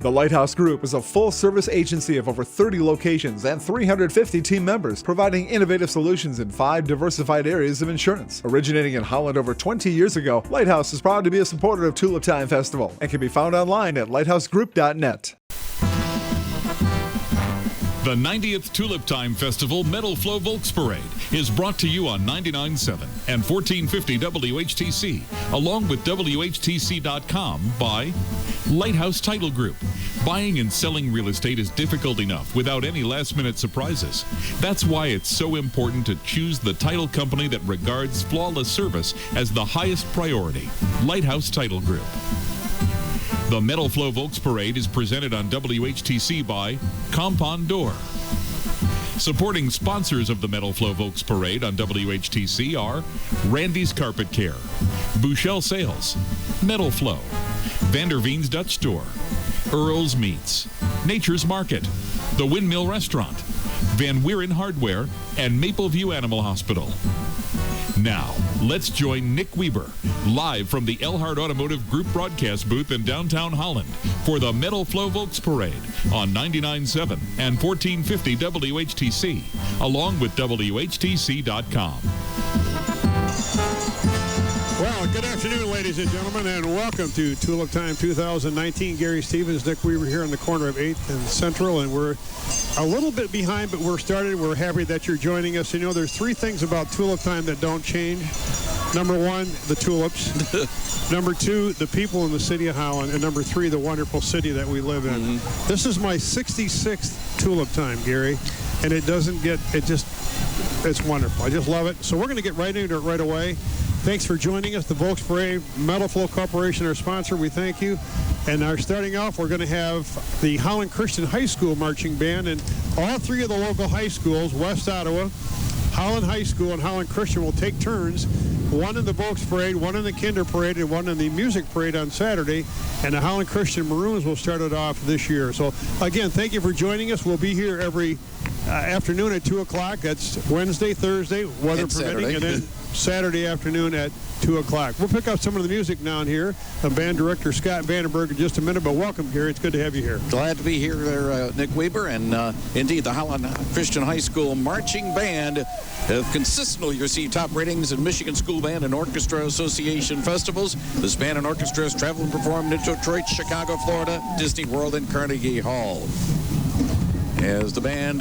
The Lighthouse Group is a full-service agency of over 30 locations and 350 team members, providing innovative solutions in 5 diversified areas of insurance. Originating in Holland over 20 years ago, Lighthouse is proud to be a supporter of Tulip Time Festival and can be found online at lighthousegroup.net. The 90th Tulip Time Festival Metal Flow Volksparade is brought to you on 99.7 and 1450 WHTC, along with WHTC.com by Lighthouse Title Group. Buying and selling real estate is difficult enough without any last-minute surprises. That's why it's so important to choose the title company that regards flawless service as the highest priority, Lighthouse Title Group. The Metal Flow Volksparade is presented on WHTC by Compound Door. Supporting sponsors of the Metal Flow Volksparade on WHTC are Randy's Carpet Care, Bouchelle Sales, Metal Flow, Vanderveen's Dutch Store, Earl's Meats, Nature's Market, The Windmill Restaurant, Van Wieren Hardware, and Mapleview Animal Hospital. Now, let's join Nick Weber, live from the Elhart Automotive Group broadcast booth in downtown Holland for the Metal Flow Volksparade on 99.7 and 1450 WHTC, along with WHTC.com. Well, good afternoon, ladies and gentlemen, and welcome to Tulip Time 2019. Gary Stevens, Nick Weaver here on the corner of 8th and Central, and we're a little bit behind, but we're started. We're happy that you're joining us. You know, there's 3 things about Tulip Time that don't change. Number 1, the tulips. Number 2, the people in the city of Holland. And number 3, the wonderful city that we live in. Mm-hmm. This is my 66th Tulip Time, Gary, and it's wonderful. I just love it. So we're going to get right into it right away. Thanks for joining us. The Volksparade, Metal Flow Corporation, our sponsor. We thank you. And starting off, we're going to have the Holland Christian High School Marching Band. And all 3 of the local high schools, West Ottawa, Holland High School, and Holland Christian, will take turns. One in the Volksparade, one in the Kinder Parade, and one in the Music Parade on Saturday. And the Holland Christian Maroons will start it off this year. So, again, thank you for joining us. We'll be here every afternoon at 2 o'clock. That's Wednesday, Thursday, weather permitting, and then Saturday afternoon at 2 o'clock. We'll pick up some of the music down here. Band director Scott Vandenberg in just a minute, but welcome, Gary. It's good to have you here. Glad to be here there, Nick Weber, and indeed the Holland Christian High School Marching Band have consistently received top ratings in Michigan School Band and Orchestra Association festivals. This band and orchestra has traveled and performed in Detroit, Chicago, Florida, Disney World, and Carnegie Hall. As the band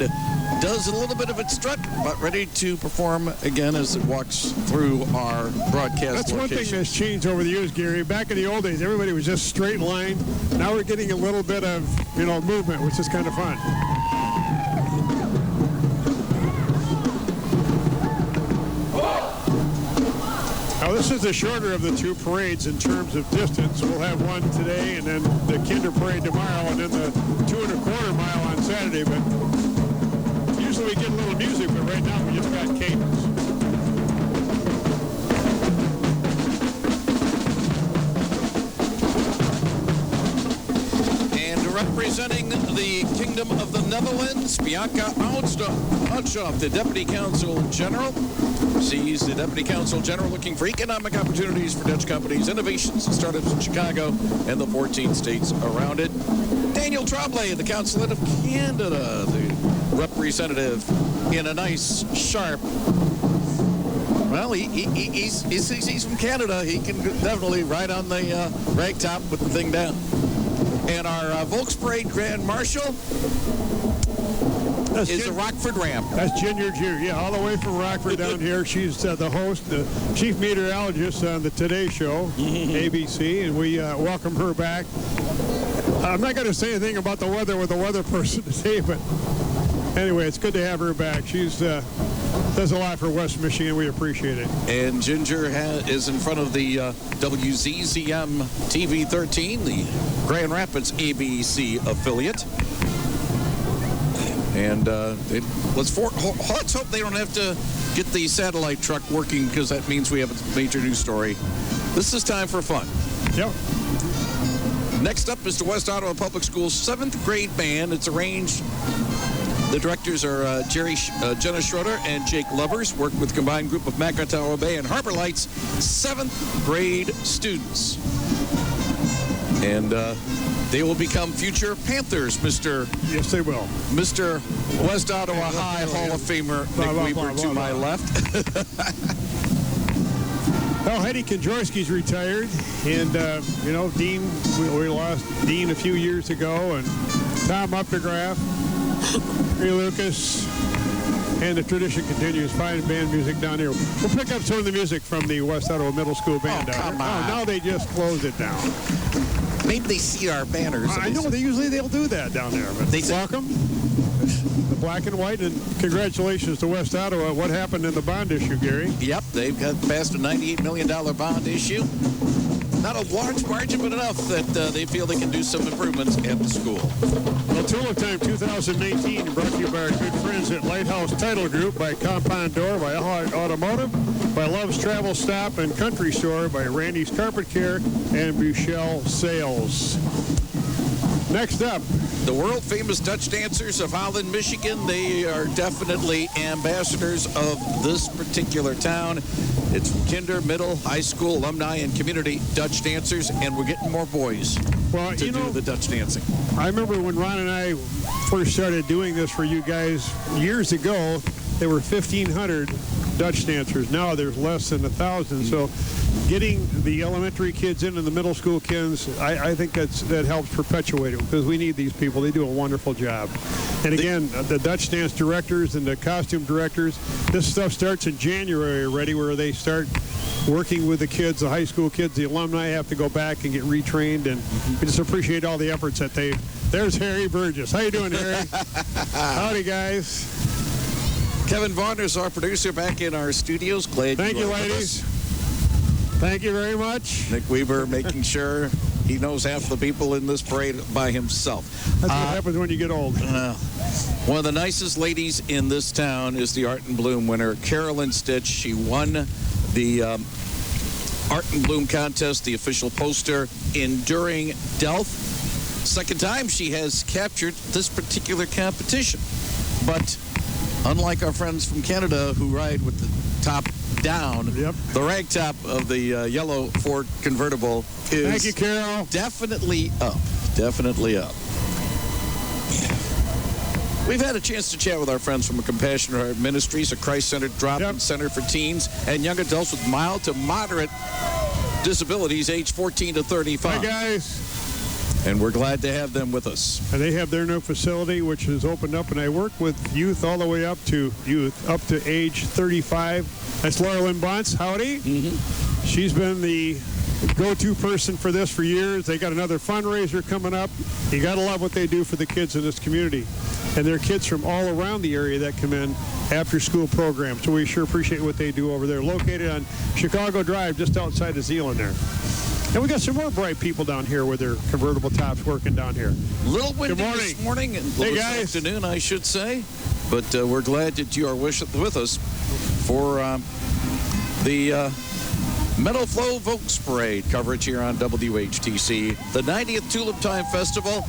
does a little bit of its strut, but ready to perform again as it walks through our broadcast That's location. One thing that's changed over the years, Gary. Back in the old days, everybody was just straight line. Now we're getting a little bit of, movement, which is kind of fun. Now, this is the shorter of the 2 parades in terms of distance. We'll have one today and then the Kinder Parade tomorrow and then the 2 1/4 mile on Saturday. But usually we get a little music, but right now we just got cadence. And representing the Kingdom of the Netherlands, Bianca Oudshoff, the Deputy Consul General. She's the Deputy Consul General looking for economic opportunities for Dutch companies, innovations and startups in Chicago and the 14 states around it. Daniel Tremblay, the Consulate of Canada, the representative in a nice, sharp, well, he's from Canada. He can definitely ride on the rag top with the thing down. And our Volksparade Grand Marshal is the Rockford Ram. That's Ginger Jew. Yeah, all the way from Rockford down here. She's the host, the chief meteorologist on the Today Show, ABC, and we welcome her back. I'm not going to say anything about the weather with the weather person today, but anyway, it's good to have her back. She's does a lot for West Michigan. We appreciate it. And Ginger is in front of the WZZM TV 13, the Grand Rapids ABC affiliate. And let's hope they don't have to get the satellite truck working, because that means we have a major news story. This is time for fun. Yep. Next up is the West Ottawa Public Schools 7th grade band. It's arranged. The directors are Jenna Schroeder and Jake Lovers, work with combined group of Macatawa Bay and Harbor Lights 7th grade students. And They will become future Panthers, Mr. Yes, they will. Mr. West Ottawa High Hall of Famer Nick Weber to my left. Well, Heidi Kondrowski's retired, and, Dean, we lost Dean a few years ago, and Tom Updegraff, Ray Lucas, and the tradition continues. Fine band music down here. We'll pick up some of the music from the West Ottawa Middle School Band down here. on. Oh, now they just closed it down. Maybe they see our banners. I know, they'll do that down there. But welcome, the black and white, and congratulations to West Ottawa. What happened in the bond issue, Gary? Yep, they've got past a $98 million bond issue. Not a large margin, but enough that they feel they can do some improvements at the school. Well, Tulip Time 2018 brought to you by our good friends at Lighthouse Title Group, by Compound Door, by Holland Automotive, by Love's Travel Stop and Country Store, by Randy's Carpet Care, and Buchel Sales. Next up, the world-famous Dutch dancers of Holland, Michigan. They are definitely ambassadors of this particular town. It's kinder, middle, high school, alumni, and community Dutch dancers, and we're getting more boys to do the Dutch dancing. I remember when Ron and I first started doing this for you guys years ago, there were 1,500 Dutch dancers. Now there's less than 1,000. So getting the elementary kids in and the middle school kids, I think that helps perpetuate it, because we need these people. They do a wonderful job. And again, the Dutch dance directors and the costume directors, this stuff starts in January already, where they start working with the kids, the high school kids. The alumni have to go back and get retrained, and we just appreciate all the efforts that there's Harry Burgess. How you doing, Harry? Howdy, guys. Kevin Varner's our producer back in our studios. Glad Thank you, ladies. Thank you very much. Nick Weber making sure he knows half the people in this parade by himself. That's what happens when you get old. One of the nicest ladies in this town is the Art and Bloom winner, Carolyn Stitch. She won the Art and Bloom contest, the official poster, Enduring Delft. Second time she has captured this particular competition. But unlike our friends from Canada who ride with the top down, the rag top of the yellow Ford convertible is Thank you, Carol. Definitely up. Definitely up. We've had a chance to chat with our friends from Compassionate Heart Ministries, a Christ-centered drop-in center for teens and young adults with mild to moderate disabilities, age 14 to 35. Hi, guys. And we're glad to have them with us. And they have their new facility, which is opened up, and I work with youth all the way up to age 35. That's Laura Lynn Bonts. Howdy. Mm-hmm. She's been the go-to person for this for years. They got another fundraiser coming up. You got to love what they do for the kids in this community. And there are kids from all around the area that come in after-school programs. So we sure appreciate what they do over there. Located on Chicago Drive, just outside of Zeeland there. And we got some more bright people down here with their convertible tops working down here. Little windy this morning and hey, guys. Afternoon, I should say. But we're glad that you are with us for the Meadow Flow Volksparade coverage here on WHTC. The 90th Tulip Time Festival.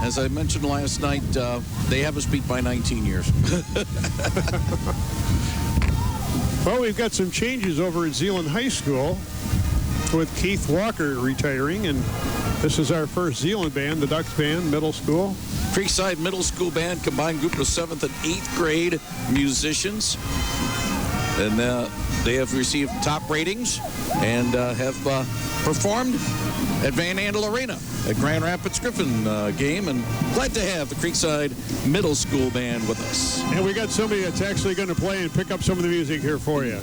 As I mentioned last night, they have us beat by 19 years. Well, we've got some changes over at Zeeland High School with Keith Walker retiring, and this is our first Zeeland band, the Ducks Band, middle school. Creekside Middle School Band, combined group of 7th and 8th grade musicians. And they have received top ratings and have performed at Van Andel Arena at Grand Rapids Griffin game. And glad to have the Creekside Middle School Band with us. And we got somebody that's actually going to play and pick up some of the music here for you.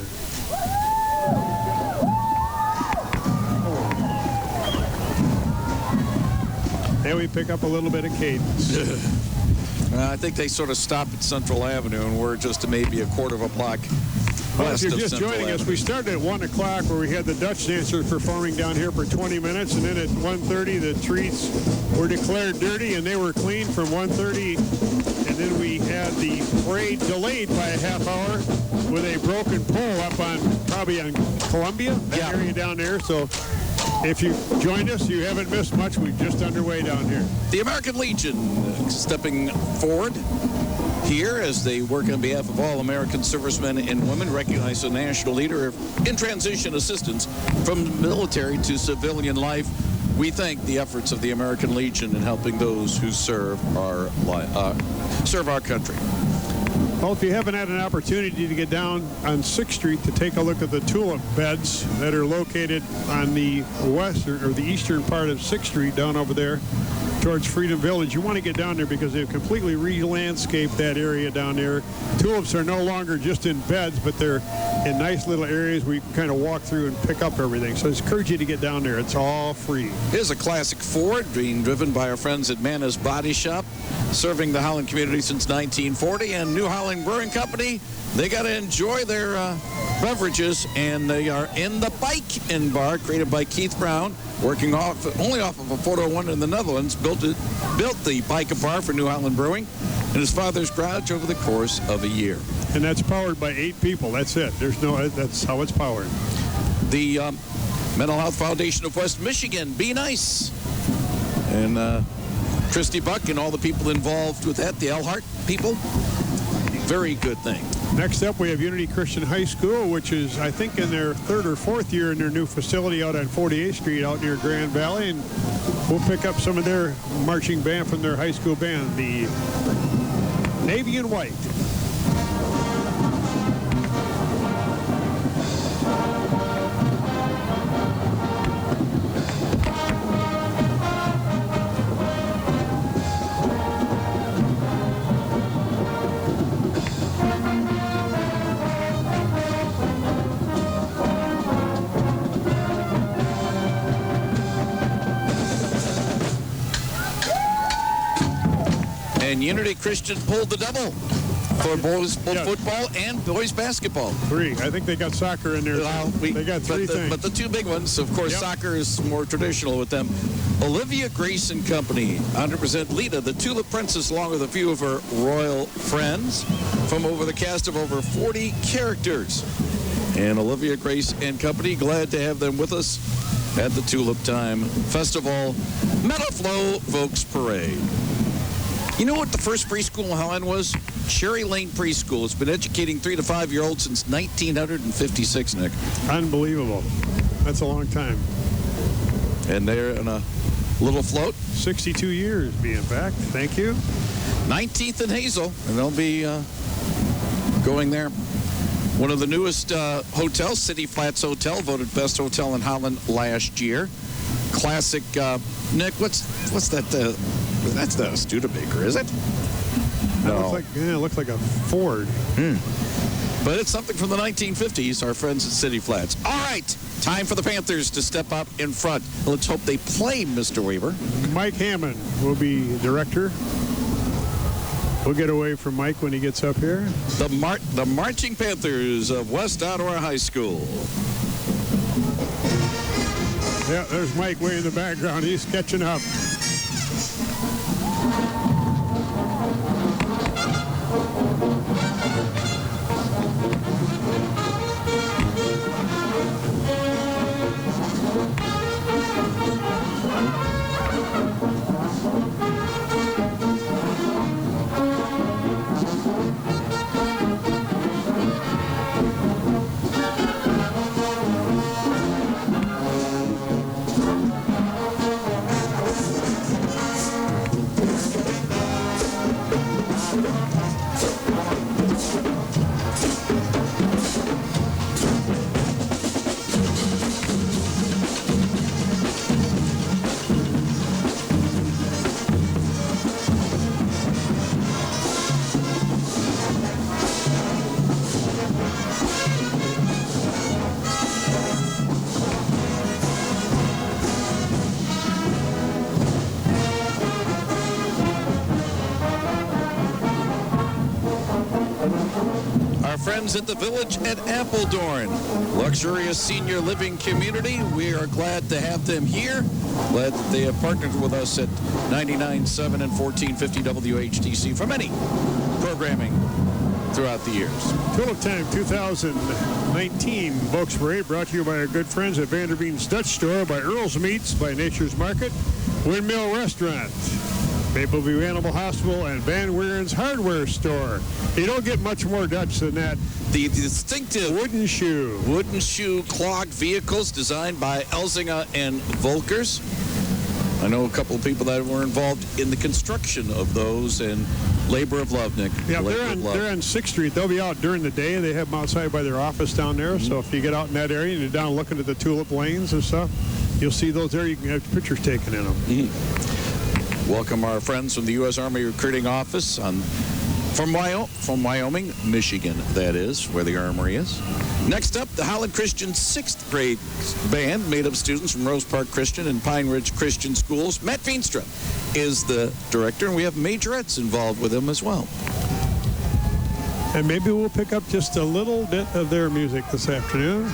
And we pick up a little bit of cadence. I think they sort of stop at Central Avenue, and we're just maybe a quarter of a block well, if you're just Central joining Avenue. us, we started at 1 o'clock where we had the Dutch dancers performing down here for 20 minutes, and then at 1:30 the streets were declared dirty, and they were clean from 1:30. And then we had the parade delayed by a half hour with a broken pole up probably on Columbia, that area down there. So if you joined us, you haven't missed much. We're just underway down here. The American Legion stepping forward here as they work on behalf of all American servicemen and women, recognize a national leader in transition assistance from military to civilian life we thank the efforts of the American Legion in helping those who serve our country. Well, if you haven't had an opportunity to get down on 6th Street to take a look at the Tulip beds that are located on the west or the eastern part of 6th Street down over there towards Freedom Village, you want to get down there because they've completely re-landscaped that area down there. Tulips are no longer just in beds, but they're in nice little areas where you can kind of walk through and pick up everything. So I encourage you to get down there. It's all free. Here's a classic Ford being driven by our friends at Mana's Body Shop, serving the Holland community since 1940, and New Holland Brewing Company. They got to enjoy their beverages, and they are in the Bike and Bar, created by Keith Brown, working only off of a 401 in the Netherlands, built the Bike and Bar for New Holland Brewing in his father's garage over the course of a year. And that's powered by 8 people. That's it. That's how it's powered. The Mental Health Foundation of West Michigan, Be Nice. And Christy Buck and all the people involved with that, the Elhart people, very good thing. Next up, we have Unity Christian High School, which is, I think, in their 3rd or 4th year in their new facility out on 48th Street out near Grand Valley. And we'll pick up some of their marching band from their high school band, the Navy and White. And Unity Christian pulled the double for boys football and boys basketball. 3. I think they got soccer in there. Well, they got 3 things. But the 2 big ones, of course, soccer is more traditional with them. Olivia Grace and Company, 100% Lita, the Tulip Princess, along with a few of her royal friends from over the cast of over 40 characters. And Olivia Grace and Company, glad to have them with us at the Tulip Time Festival Meadow Flow Volksparade. You know what the first preschool in Holland was? Cherry Lane Preschool. It's been educating 3 to 5-year-olds since 1956, Nick. Unbelievable. That's a long time. And they're in a little float. 62 years, being back. Thank you. 19th and Hazel, and they'll be going there. One of the newest hotels, City Flats Hotel, voted best hotel in Holland last year. Classic, Nick, what's that? That's not a Studebaker, is it? No. It looks like a Ford. But it's something from the 1950s, our friends at City Flats. All right, time for the Panthers to step up in front. Let's hope they play, Mr. Weaver. Mike Hammond will be director. We'll get away from Mike when he gets up here. The Marching Panthers of West Ottawa High School. Yeah, there's Mike way in the background. He's catching up. Friends at the Village at Appledorn, luxurious senior living community. We are glad to have them here. Glad that they have partnered with us at 99.7 and 1450 WHTC for many programming throughout the years. Tulip Time 2019 Volksparade brought to you by our good friends at Vanderveen's Dutch Store, by Earl's Meats, by Nature's Market, Windmill Restaurant, Mapleview Animal Hospital, and Van Weeren's Hardware Store. You don't get much more Dutch than that. The distinctive wooden shoe clogged vehicles designed by Elzinga and Volkers. I know a couple of people that were involved in the construction of those, and labor of love, Nick. Yeah, they're on 6th Street. They'll be out during the day. They have them outside by their office down there. So if you get out in that area and you're down looking at the tulip lanes and stuff, you'll see those there. You can have pictures taken in them. Welcome our friends from the U.S. Army Recruiting Office from Wyoming, Michigan, that is, where the Armory is. Next up, the Holland Christian 6th grade band, made of students from Rose Park Christian and Pine Ridge Christian schools. Matt Veenstra is the director, and we have majorettes involved with him as well. And maybe we'll pick up just a little bit of their music this afternoon.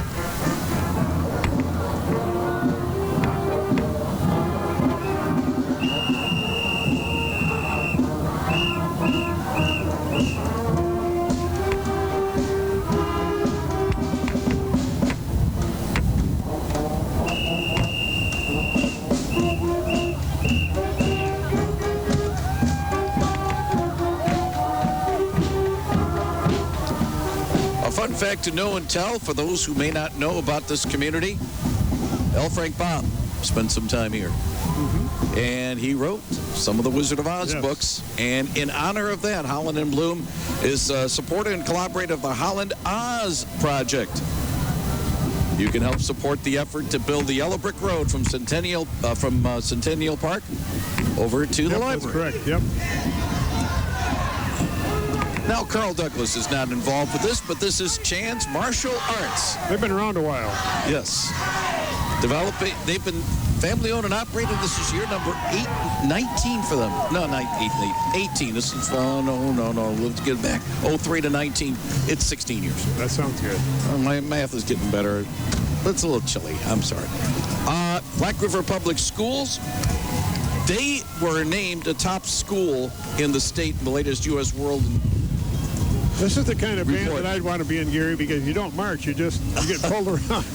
Fun fact to know and tell for those who may not know about this community, L. Frank Baum spent some time here. And he wrote some of the Wizard of Oz books. And in honor of that, Holland in Bloom is supported and collaborated with the Holland Oz Project. You can help support the effort to build the yellow brick road from Centennial Park over to the library. That's correct, yep. Now, Carl Douglas is not involved with this, but this is Chan's Martial Arts. They've been around a while. Yes. They've been family-owned and operated. This is year number 19 for them. No, not 18. This is, no. Let's get it back. 03 to 19. It's 16 years. That sounds good. My math is getting better. But it's a little chilly. I'm sorry. Black River Public Schools. They were named a top school in the state in the latest U.S. World. This is the kind of band that I'd want to be in, Gary, because you don't march, you get pulled around.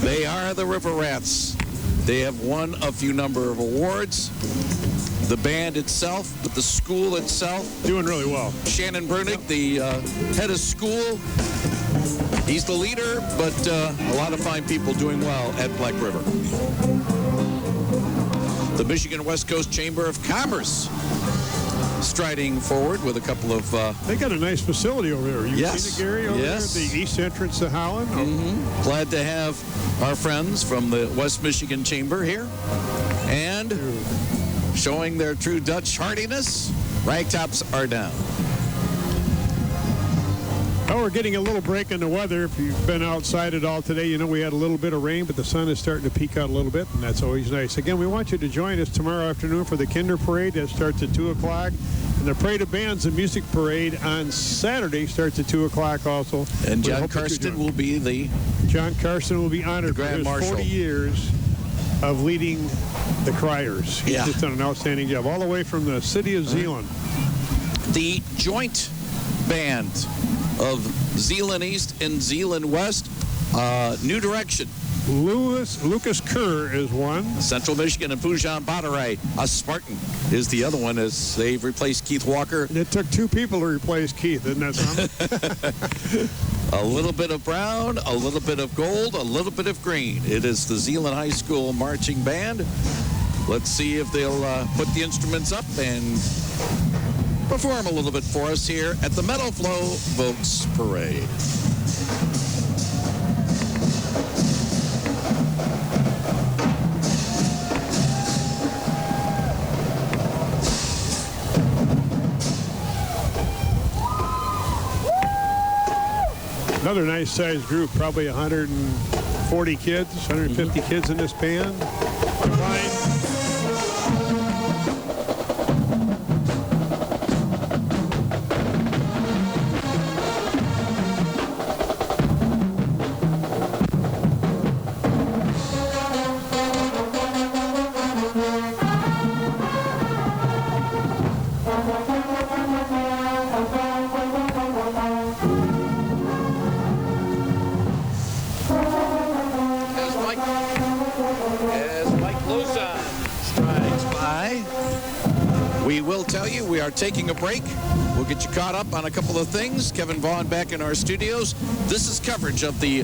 They are the River Rats. They have won a few number of awards. The band itself, but the school itself. Doing really well. Shannon Brunig, the head of school. He's the leader, but a lot of fine people doing well at Black River. The Michigan West Coast Chamber of Commerce striding forward with a couple of... They got a nice facility over there. You've seen it, Gary, over there at the east entrance to Holland? Glad to have our friends from the West Michigan Chamber here. And showing their true Dutch hardiness, ragtops are down. Oh, we're getting a little break in the weather. If you've been outside at all today, you know we had a little bit of rain, but the sun is starting to peek out a little bit, and that's always nice. Again, we want you to join us tomorrow afternoon for the Kinder Parade. That starts at 2 o'clock. And the Parade of Bands and Music Parade on Saturday starts at 2 o'clock also. And John Karsten will be the... John Karsten will be honored for his 40 years of leading the Criers. He's just done an outstanding job, all the way from the city of Zeeland. The joint band of Zeeland East and Zeeland West, New Direction. Lucas Kerr is one. Central Michigan and Pujan Badarai. A Spartan is the other one, as they've replaced Keith Walker. It took two people to replace Keith, isn't that something? A little bit of brown, a little bit of gold, a little bit of green. It is the Zeeland High School Marching Band. Let's see if they'll put the instruments up and perform a little bit for us here at the Meadow Flow Volksparade. Another nice sized group, probably 140 kids, 150 kids in this band. Combined. Taking a break. We'll get you caught up on a couple of things. Kevin Vaughn back in our studios. This is coverage of the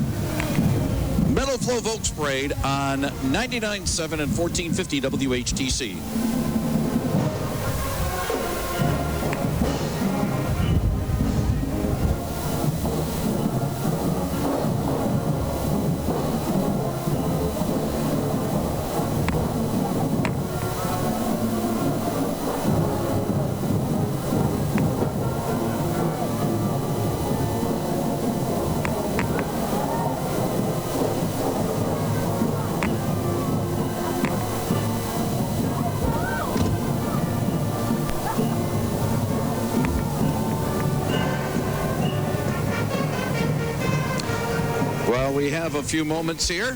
Meadow Flow Volksparade on 99.7 and 1450 WHTC. Well, we have a few moments here.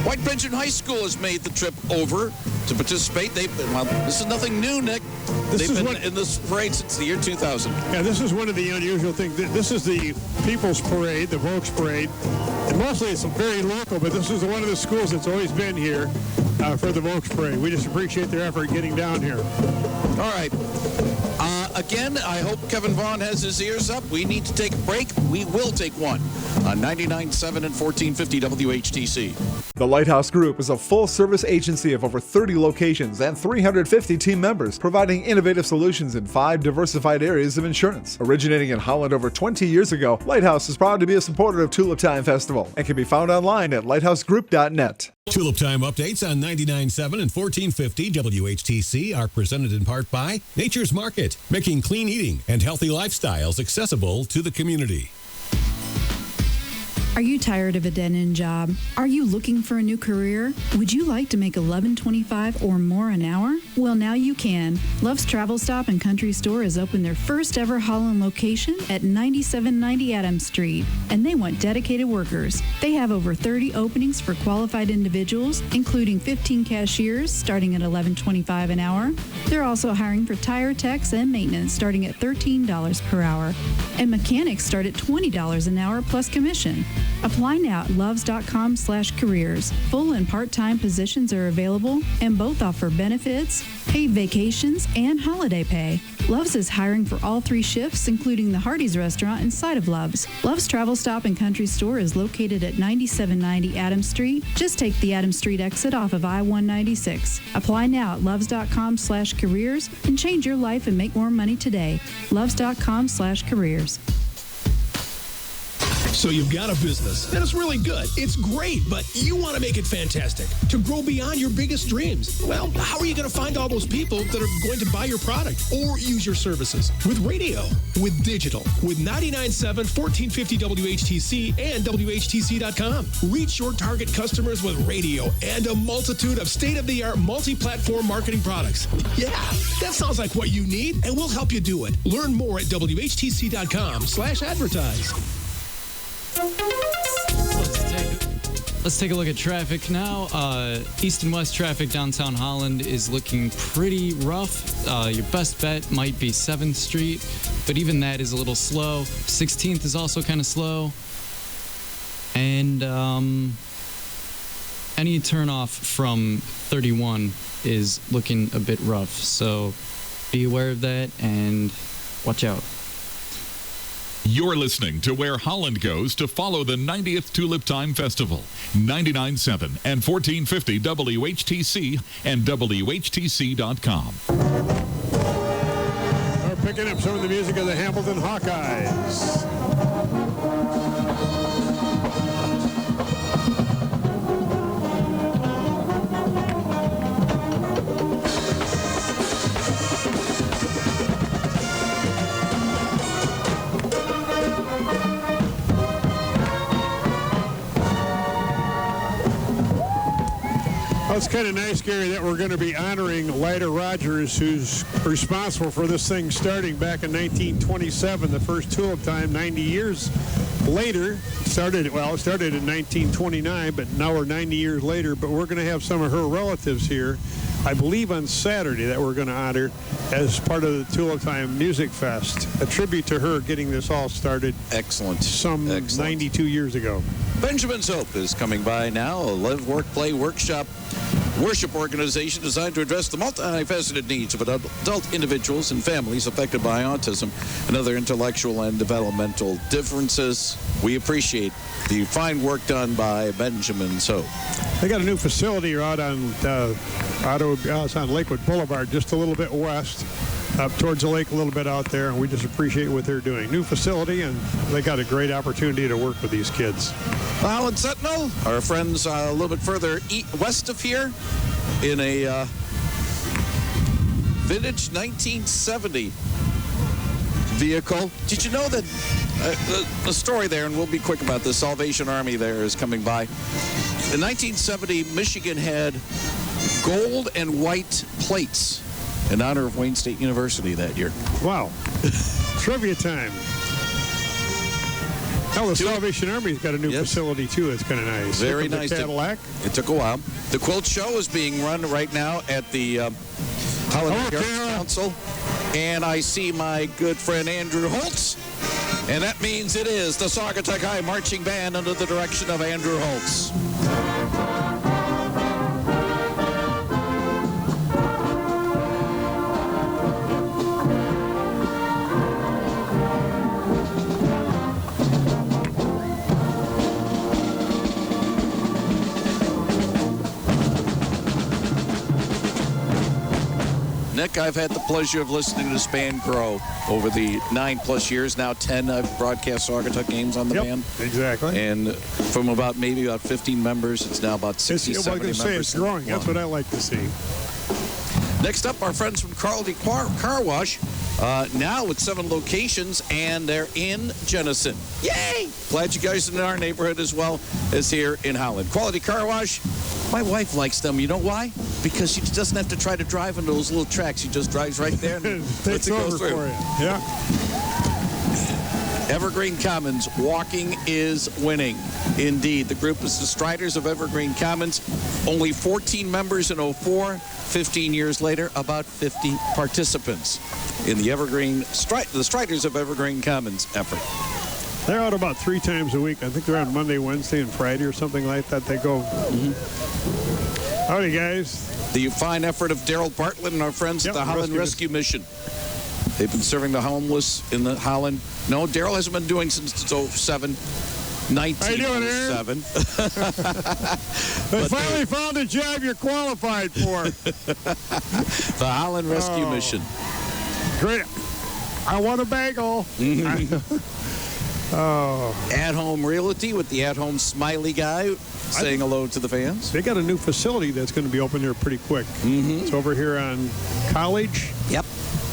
White Benjamin High School has made the trip over to participate. Well, this is nothing new, Nick. They've been in this parade since the year 2000. Yeah, this is one of the unusual things. This is the People's Parade, the Volksparade. And mostly it's very local, but this is one of the schools that's always been here for the Volksparade. We just appreciate their effort getting down here. All right. Again, I hope Kevin Vaughn has his ears up. We need to take a break. We will take one on 99.7 and 1450 WHTC. The Lighthouse Group is a full-service agency of over 30 locations and 350 team members, providing innovative solutions in 5 diversified areas of insurance. Originating in Holland over 20 years ago, Lighthouse is proud to be a supporter of Tulip Time Festival and can be found online at lighthousegroup.net. Tulip Time updates on 99.7 and 1450 WHTC are presented in part by Nature's Market, making clean eating and healthy lifestyles accessible to the community. Are you tired of a dead-end job? Are you looking for a new career? Would you like to make $11.25 or more an hour? Well, now you can. Love's Travel Stop and Country Store has opened their first ever Holland location at 9790 Adams Street, and they want dedicated workers. They have over 30 openings for qualified individuals, including 15 cashiers starting at $11.25 an hour. They're also hiring for tire techs and maintenance starting at $13 per hour, and mechanics start at $20 an hour plus commission. Apply now at loves.com/careers. Full and part-time positions are available, and both offer benefits, paid vacations, and holiday pay. Love's is hiring for all 3 shifts, including the Hardee's restaurant inside of Love's. Love's Travel Stop and Country Store is located at 9790 Adams Street. Just take the Adams Street exit off of I-196. Apply now at loves.com/careers and change your life and make more money today. Loves.com/careers. So you've got a business, and it's really good. It's great, but you want to make it fantastic to grow beyond your biggest dreams. Well, how are you going to find all those people that are going to buy your product or use your services? With radio, with digital, with 99.7, 1450 WHTC, and WHTC.com. Reach your target customers with radio and a multitude of state-of-the-art multi-platform marketing products. Yeah, that sounds like what you need, and we'll help you do it. Learn more at WHTC.com/advertise. Let's take a look at traffic now. East and west traffic downtown Holland is looking pretty rough. Your best bet might be 7th Street, but even that is a little slow. 16th is also kind of slow. And any turnoff from 31 is looking a bit rough. So be aware of that and watch out. You're listening to Where Holland Goes to follow the 90th Tulip Time Festival. 99.7 and 1450 WHTC and WHTC.com. We're picking up some of the music of the Hamilton Hawkeyes. Well, it's kind of nice, Gary, that we're going to be honoring Lyda Rogers, who's responsible for this thing starting back in 1927, the first Tulip Time. 90 years later. It started in 1929, but now we're 90 years later. But we're going to have some of her relatives here, I believe on Saturday, that we're going to honor as part of the Tulip Time Music Fest. A tribute to her getting this all started. Excellent. Some 92 years ago. Benjamin's Hope is coming by now, a live, work, play workshop worship organization designed to address the multifaceted needs of adult individuals and families affected by autism and other intellectual and developmental differences. We appreciate the fine work done by Benjamin So. They got a new facility out on it's on Lakewood Boulevard, just a little bit west, up towards the lake a little bit out there, and we just appreciate what they're doing. New facility, and they got a great opportunity to work with these kids. The Holland Sentinel, our friends a little bit further west of here, in a vintage 1970 vehicle. Did you know that the story there, and we'll be quick about this, Salvation Army there is coming by. In 1970, Michigan had gold and white plates in honor of Wayne State University that year. Wow. Trivia time. Now the Salvation Army's got a new facility, too. That's kind of nice. Very nice. Cadillac. It took a while. The quilt show is being run right now at the Holland Arts Council. And I see my good friend Andrew Holtz. And that means it is the Saugatuck High Marching Band under the direction of Andrew Holtz. Nick, I've had the pleasure of listening to this band grow over the 9+ years. Now 10 I've broadcast Saugatuck games on the band. Exactly. And from about 15 members, it's now about 60, 70 members. Say it's growing. That's what I like to see. Next up, our friends from Quality Car Wash. Now with 7 locations, and they're in Jenison. Yay! Glad you guys are in our neighborhood as well as here in Holland. Quality Car Wash. My wife likes them. You know why? Because she doesn't have to try to drive into those little tracks. She just drives right there and lets it go through. For you. Yeah. Evergreen Commons, walking is winning. Indeed, the group is the Striders of Evergreen Commons. Only 14 members in 04. 15 years later, about 50 participants in the the Striders of Evergreen Commons effort. They're out about 3 times a week. I think they're on Monday, Wednesday, and Friday or something like that. They go. Howdy, guys. The fine effort of Daryl Bartlett and our friends at the Holland Rescue Mission. They've been serving the homeless in the Holland. No, Daryl hasn't been doing since 07. 1907. They finally found a job you're qualified for. The Holland Rescue Mission. Great. I want a bagel. At-home realty with the at-home smiley guy saying hello to the fans. They got a new facility that's going to be open here pretty quick. It's over here on College. Yep.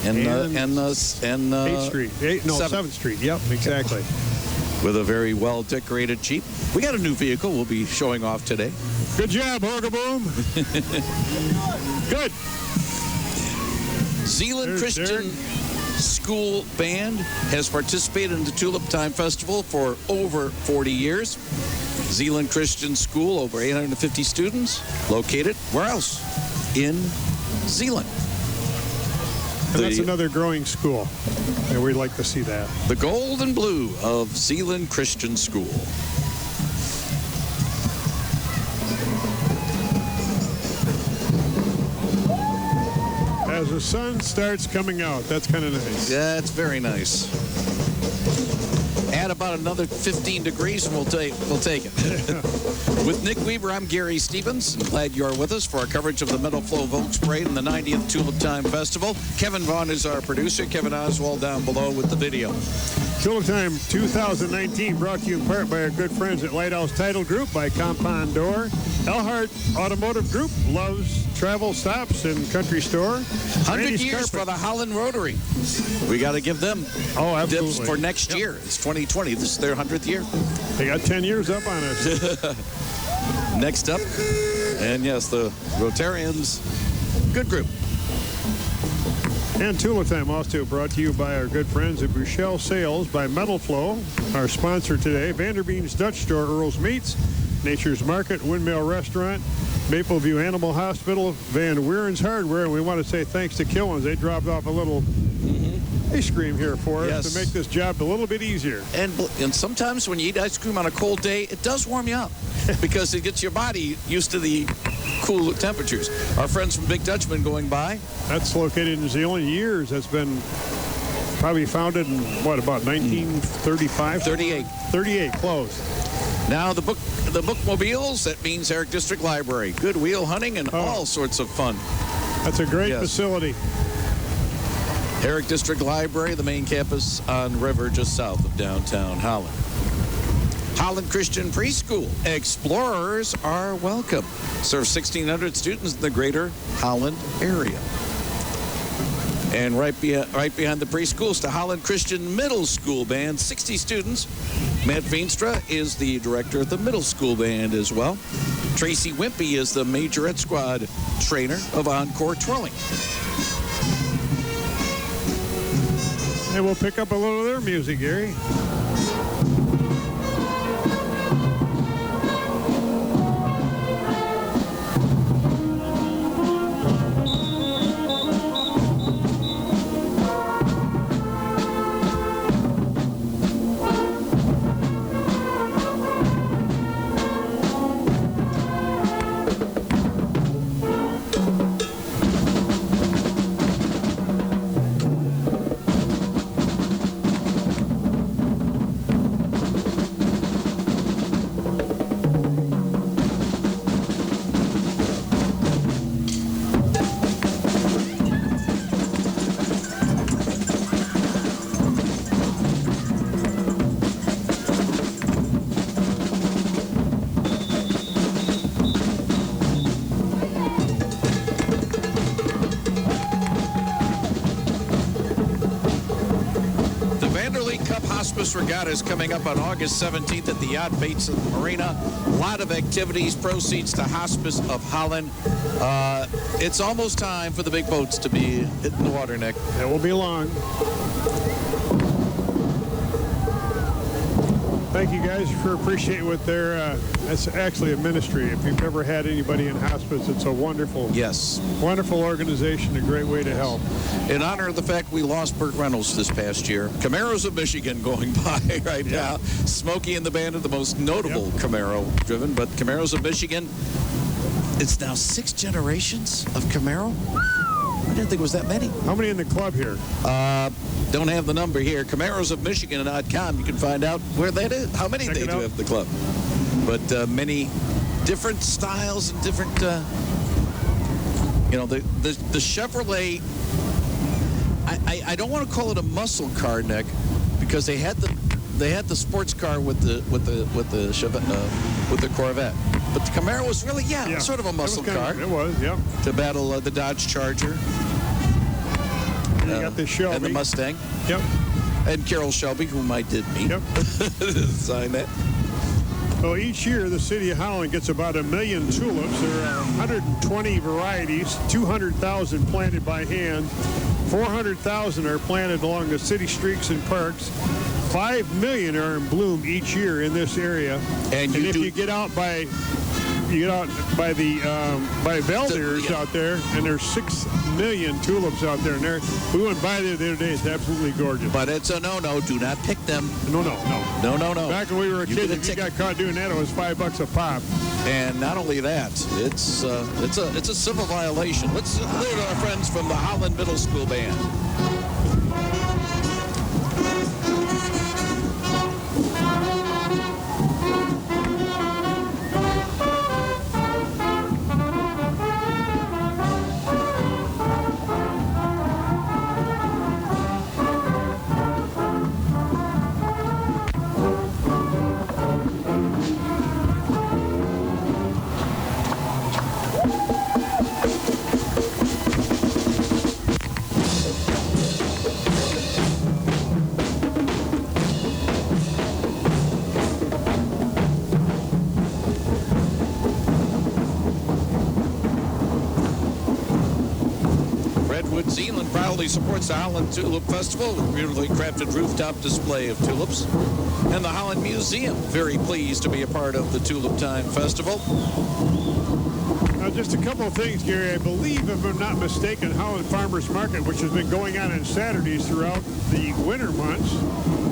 And 8th Street. 7th Street. Yep, exactly. With a very well-decorated Jeep. We got a new vehicle we'll be showing off today. Good job, Hogaboom. Good. Zeeland Christian School Band has participated in the Tulip Time Festival for over 40 years. Zeeland Christian School, over 850 students, located where else? In Zeeland. And that's another growing school, and we'd like to see that. The gold and blue of Zeeland Christian School. As the sun starts coming out, that's kind of nice. Yeah, it's very nice. Add about another 15 degrees and we'll take it. With Nick Weaver, I'm Gary Stevens. Glad you're with us for our coverage of the Meadow Flow Volksparade and the 90th Tulip Time Festival. Kevin Vaughn is our producer. Kevin Oswald down below with the video. Tulip Time 2019 brought to you in part by our good friends at Lighthouse Title Group, by Compound Door, Elhart Automotive Group, Love's Travel Stops and Country Store. 100 years for the Holland Rotary. We got to give them dips for next year. It's 2020. This is their 100th year. They got 10 years up on us. Next up, and yes, the Rotarians, good group. And Tulip Time also brought to you by our good friends at Bushell Sales, by Metal Flow, our sponsor today, Vanderbean's Dutch Store, Earl's Meats, Nature's Market, Windmill Restaurant, Mapleview Animal Hospital, Van Weeren's Hardware, and we want to say thanks to Killens. They dropped off a little ice cream here for us Yes. to make this job a little bit easier. And sometimes when you eat ice cream on a cold day, it does warm you up because it gets your body used to the cool temperatures. Our friends from Big Dutchman going by. That's located in Zeeland. Years. That's been probably founded in, what, about 1935? 38. 38, close. Now the bookmobiles, that means Herrick District Library. Good wheel hunting and all sorts of fun. That's a great facility. Herrick District Library, the main campus on River just south of downtown Holland. Holland Christian Preschool. Explorers are welcome. Serves 1,600 students in the greater Holland area. And right behind the preschool is the Holland Christian Middle School Band, 60 students. Matt Veenstra is the director of the middle school band as well. Tracy Wimpy is the majorette squad trainer of Encore Twirling. And we'll pick up a little of their music, Gary. Regatta is coming up on August 17th at the Yacht Basin Marina. A lot of activities, proceeds to Hospice of Holland. It's almost time for the big boats to be hitting the water, Nick. It will be long. Thank you guys for appreciating what they're, it's actually a ministry. If you've ever had anybody in hospice, it's a wonderful, wonderful organization, a great way to help. In honor of the fact we lost Burt Reynolds this past year, Camaros of Michigan going by right now. Smokey and the band are the most notable Camaro driven, but Camaros of Michigan, it's now 6 generations of Camaro. I didn't think it was that many. How many in the club here? Don't have the number here. CamarosofMichigan.com. You can find out where that is, how many they do have at the club. But many different styles and different, you know, the Chevrolet. I don't want to call it a muscle car, Nick, because they had the sports car with the Corvette. But the Camaro was really, sort of a muscle car. It was, to battle the Dodge Charger. And you got the Shelby. And the Mustang. Yep. And Carol Shelby, whom I did meet. Yep. Signed that. Well, each year, the city of Holland gets about 1 million tulips. There are 120 varieties, 200,000 planted by hand, 400,000 are planted along the city streets and parks. 5 million are in bloom each year in this area. And if you get out by Belder's out there, and there's 6 million tulips out there. And we went by there the other day. It's absolutely gorgeous. But it's a no-no. Do not pick them. No. No. Back when we were a kid, if you got caught doing that, it was $5 a pop. And not only that, it's a civil violation. Let's look at our friends from the Holland Middle School Band. Zeeland proudly supports the Holland Tulip Festival with a beautifully crafted rooftop display of tulips. And the Holland Museum, very pleased to be a part of the Tulip Time Festival. Just a couple of things, Gary. I believe, if I'm not mistaken, Holland Farmers Market, which has been going on Saturdays throughout the winter months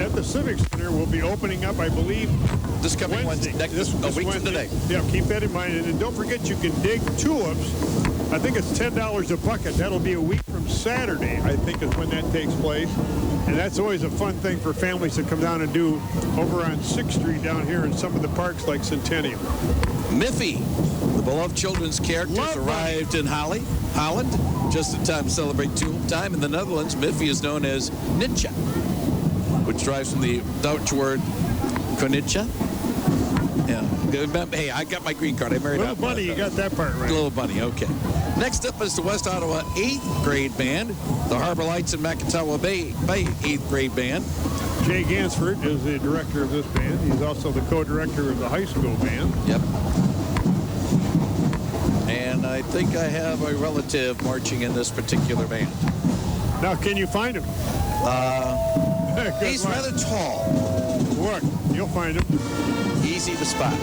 at the Civic Center, will be opening up, I believe, This coming Wednesday. This week from today. Yeah, keep that in mind. And then don't forget, you can dig tulips. I think it's $10 a bucket. That'll be a week from Saturday, I think, is when that takes place. And that's always a fun thing for families to come down and do over on 6th Street down here in some of the parks like Centennial. Miffy, the beloved children's characters, arrived in Holland, just in time to celebrate Tulip Time. In the Netherlands, Miffy is known as Nitja, which derives from the Dutch word konitja. Yeah. Hey, I got my green card. I married Little Bunny, you got that part right. Little Bunny, okay. Next up is the West Ottawa 8th grade band, the Harbor Lights and Macatawa Bay 8th grade band. Jay Gansford is the director of this band. He's also the co-director of the high school band. Yep. And I think I have a relative marching in this particular band. Now, can you find him? He's rather tall. Look, you'll find him. Easy to spot.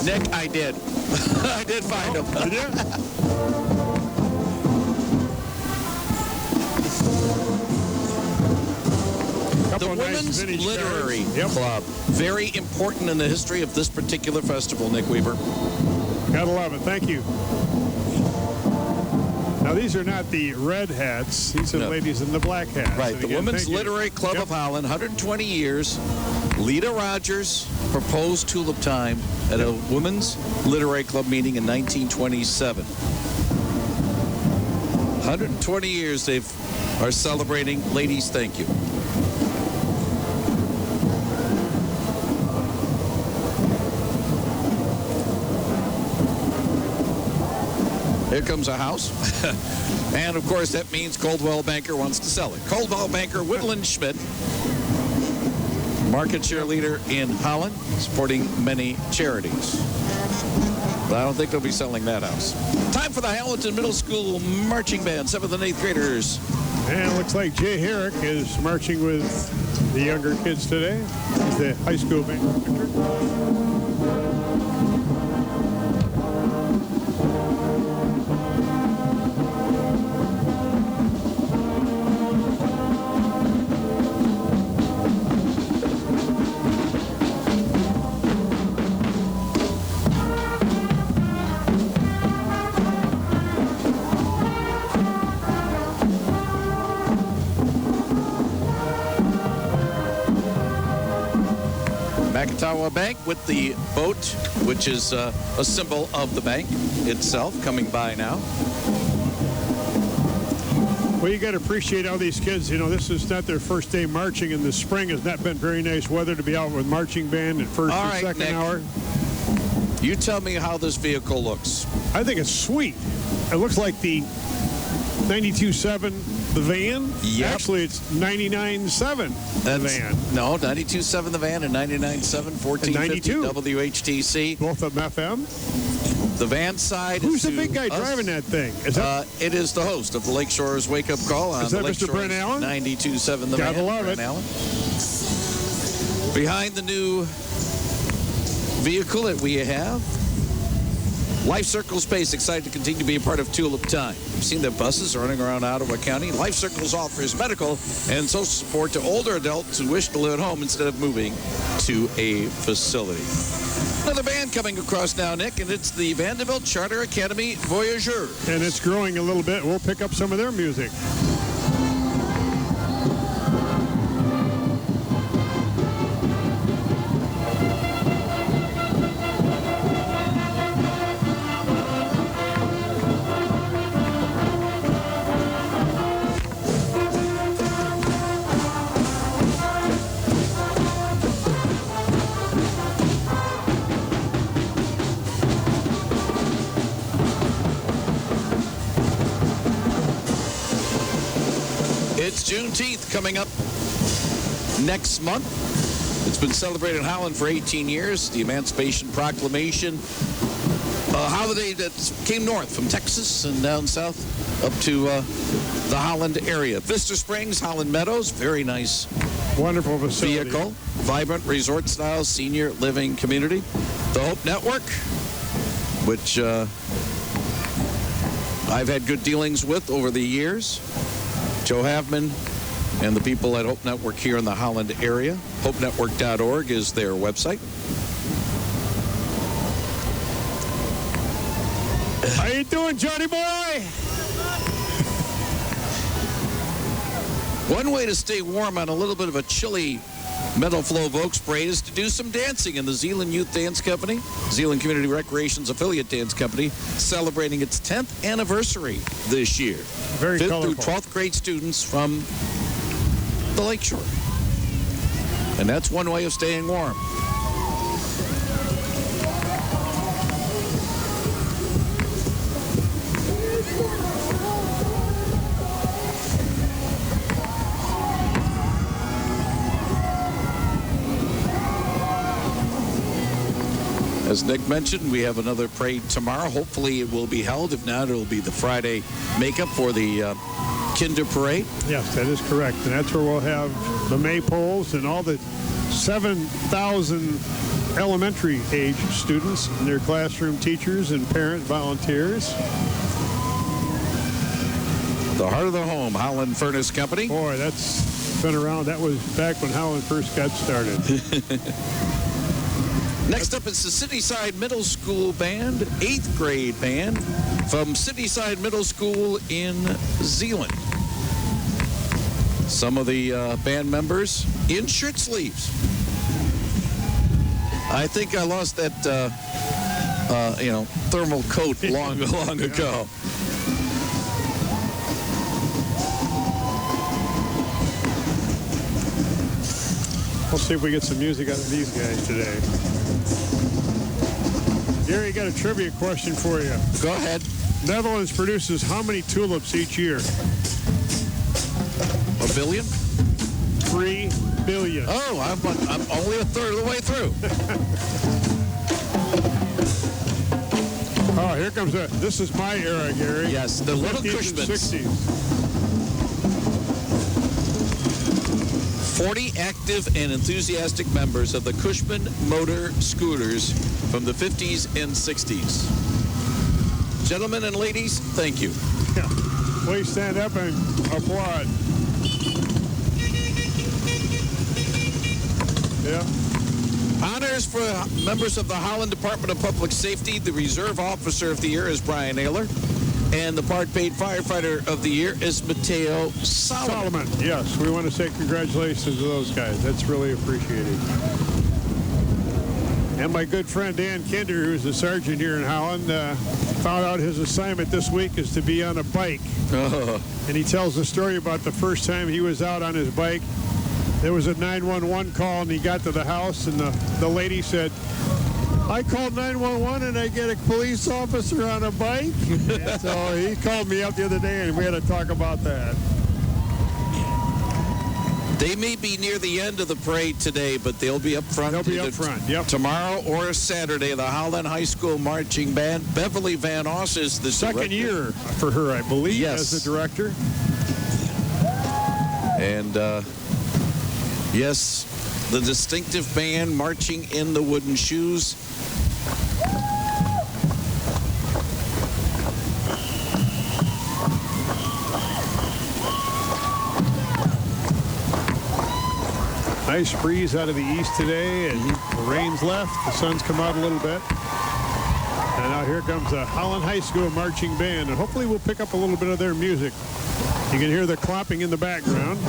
Nick, I did. I did find him. Did you? The Women's Literary Club. Very important in the history of this particular festival, Nick Weaver. Gotta love it. Thank you. Now, these are not the red hats. These are the ladies in the black hats. Right. And The again, Women's thank you. Literary Club of Holland, 120 years. Lita Rogers proposed Tulip Time at a Women's Literary Club meeting in 1927. 120 years they are celebrating. Ladies, thank you. Here comes a house. And, of course, that means Coldwell Banker wants to sell it. Coldwell Banker, Whitland Schmidt, market share leader in Holland, supporting many charities. But I don't think they'll be selling that house. Time for the Hamilton Middle School Marching Band, 7th and 8th graders. And it looks like Jay Herrick is marching with the younger kids today. He's the high school band director. Macatawa Bank with the boat, which is a symbol of the bank itself, coming by now. Well, you got to appreciate all these kids. You know, this is not their first day marching, and the spring has not been very nice weather to be out with marching band at first All and right, second Nick. hour. You tell me how this vehicle looks. I think it's sweet. It looks like the 92.7, the van. Yep. Actually, it's 99.7, the van. No, 92.7 the van and 99.7, 1450 WHTC. Both of them FM. The van side Who's is the big guy to us. driving that thing? Is that, It is the host of the Lakeshore's Wake Up Call on Is that the Mr. Brent Allen? 92.7 the Gotta van. love Brent it. Allen. Behind the new vehicle that we have, Life Circle Space, excited to continue to be a part of Tulip Time. You've seen the buses running around Ottawa County. Life Circles offers medical and social support to older adults who wish to live at home instead of moving to a facility. Another band coming across now, Nick, and it's the Vanderbilt Charter Academy Voyager. and it's growing a little bit. We'll pick up some of their music. Juneteenth coming up next month. It's been celebrated in Holland for 18 years. The Emancipation Proclamation, a holiday that came north from Texas and down south up to the Holland area. Vista Springs, Holland Meadows, very nice. Wonderful facility. Vehicle, vibrant resort-style senior living community. The Hope Network, which I've had good dealings with over the years. Joe Havman and the people at Hope Network here in the Holland area. HopeNetwork.org is their website. How you doing, Johnny boy? One way to stay warm on a little bit of a chilly Meadow Flow Volksparade is to do some dancing in the Zeeland Youth Dance Company, Zeeland Community Recreation's affiliate dance company, celebrating its 10th anniversary this year. Very 5th colorful. through 12th grade students from the lakeshore. And that's one way of staying warm. As Nick mentioned, we have another parade tomorrow. Hopefully it will be held. If not, it'll be the Friday makeup for the Kinder Parade. Yes, that is correct. And that's where we'll have the maypoles and all the 7,000 elementary age students and their classroom teachers and parent volunteers. The heart of the home, Holland Furnace Company. Boy, that's been around. That was back when Holland first got started. Next up is the Cityside Middle School Band, 8th grade band from Cityside Middle School in Zeeland. Some of the band members in shirt sleeves. I think I lost that, thermal coat long ago. We'll see if we get some music out of these guys today. Gary, got a trivia question for you. Go ahead. Netherlands produces how many tulips each year? 1 billion? 3 billion. Oh, I'm only a third of the way through. Oh, here comes this is my era, Gary. Yes, the little 50s and Cushmans. 60s. 40 active and enthusiastic members of the Cushman motor scooters from the 50s and 60s. Gentlemen and ladies, thank you. Yeah. Please stand up and applaud. Yeah. Honors for members of the Holland Department of Public Safety. The Reserve Officer of the Year is Brian Naylor. And the Part Paid Firefighter of the Year is Mateo Solomon. Yes, we want to say congratulations to those guys. That's really appreciated. And my good friend Dan Kinder, who's a sergeant here in Holland, found out his assignment this week is to be on a bike. And he tells a story about the first time he was out on his bike. There was a 911 call, and he got to the house, and the lady said, I called 911 and I get a police officer on a bike. So he called me up the other day and we had to talk about that. They may be near the end of the parade today, but they'll be up front. They'll be up front, yep. Tomorrow or Saturday, the Holland High School Marching Band. Beverly Van Oss is the second director. Year for her, I believe, yes, as the director. And yes, the distinctive band marching in the wooden shoes. Nice breeze out of the east today, and the rain's left. The sun's come out a little bit. And now here comes the Holland High School Marching Band, and hopefully we'll pick up a little bit of their music. You can hear the clapping in the background.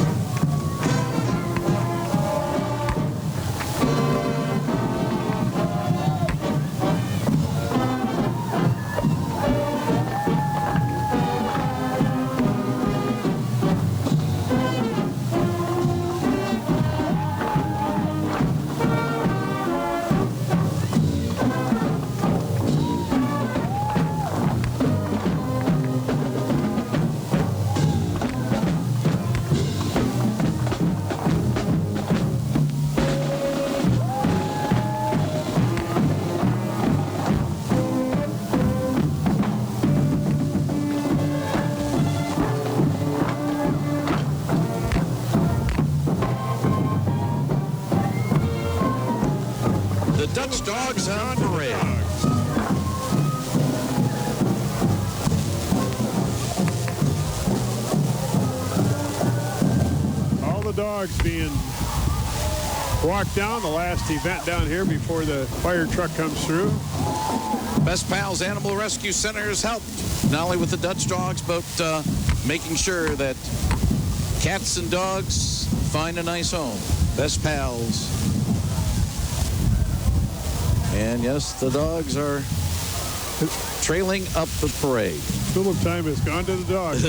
Dutch Dogs on Parade. All the dogs being walked down, the last event down here before the fire truck comes through. Best Pals Animal Rescue Center has helped, not only with the Dutch dogs, but making sure that cats and dogs find a nice home. Best Pals. And yes, the dogs are trailing up the parade. Tulip time has gone to the dogs.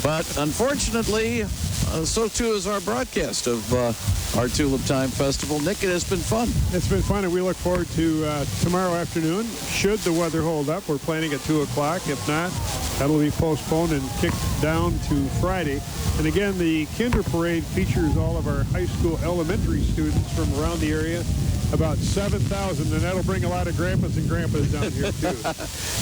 But unfortunately, so too is our broadcast of our Tulip Time Festival. Nick, it has been fun. It's been fun, and we look forward to tomorrow afternoon. Should the weather hold up, we're planning at 2 o'clock. If not, that'll be postponed and kicked down to Friday. And again, the Kinder Parade features all of our high school elementary students from around the area, about 7,000, and that'll bring a lot of grandpas and grandpas down here, too.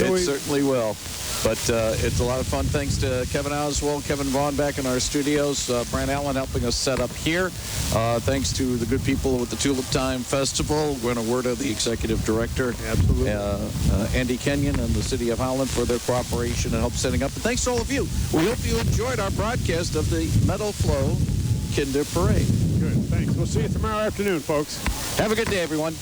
It certainly will. But it's a lot of fun. Thanks to Kevin Oswald, Kevin Vaughn back in our studios, Brian Allen helping us set up here. Thanks to the good people with the Tulip Time Festival. We're going to word of the executive director, absolutely, Andy Kenyon, and the City of Holland for their cooperation and help setting up. And thanks to all of you. We hope you enjoyed our broadcast of the Meadow Flow Kinder Parade. Good. Thanks. We'll see you tomorrow afternoon, folks. Have a good day, everyone.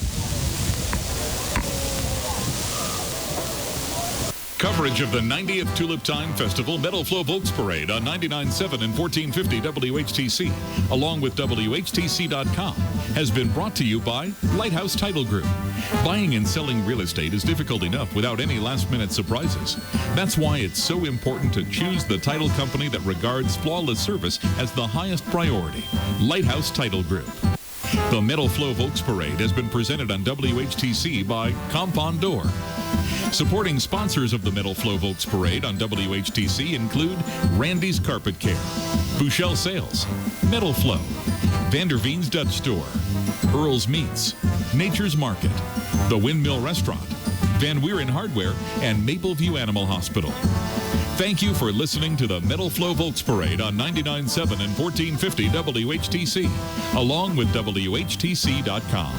Coverage of the 90th Tulip Time Festival Meadow Flow Volksparade on 99.7 and 1450 WHTC, along with WHTC.com, has been brought to you by Lighthouse Title Group. Buying and selling real estate is difficult enough without any last-minute surprises. That's why it's so important to choose the title company that regards flawless service as the highest priority. Lighthouse Title Group. The Meadow Flow Volksparade has been presented on WHTC by Compound Door. Supporting sponsors of the Meadow Flow Volksparade on WHTC include Randy's Carpet Care, Bouchelle Sales, Meadow Flow, Vanderveen's Dutch Store, Earl's Meats, Nature's Market, The Windmill Restaurant, Van Wieren Hardware, and Mapleview Animal Hospital. Thank you for listening to the Meadow Flow Volksparade on 99.7 and 1450 WHTC, along with WHTC.com.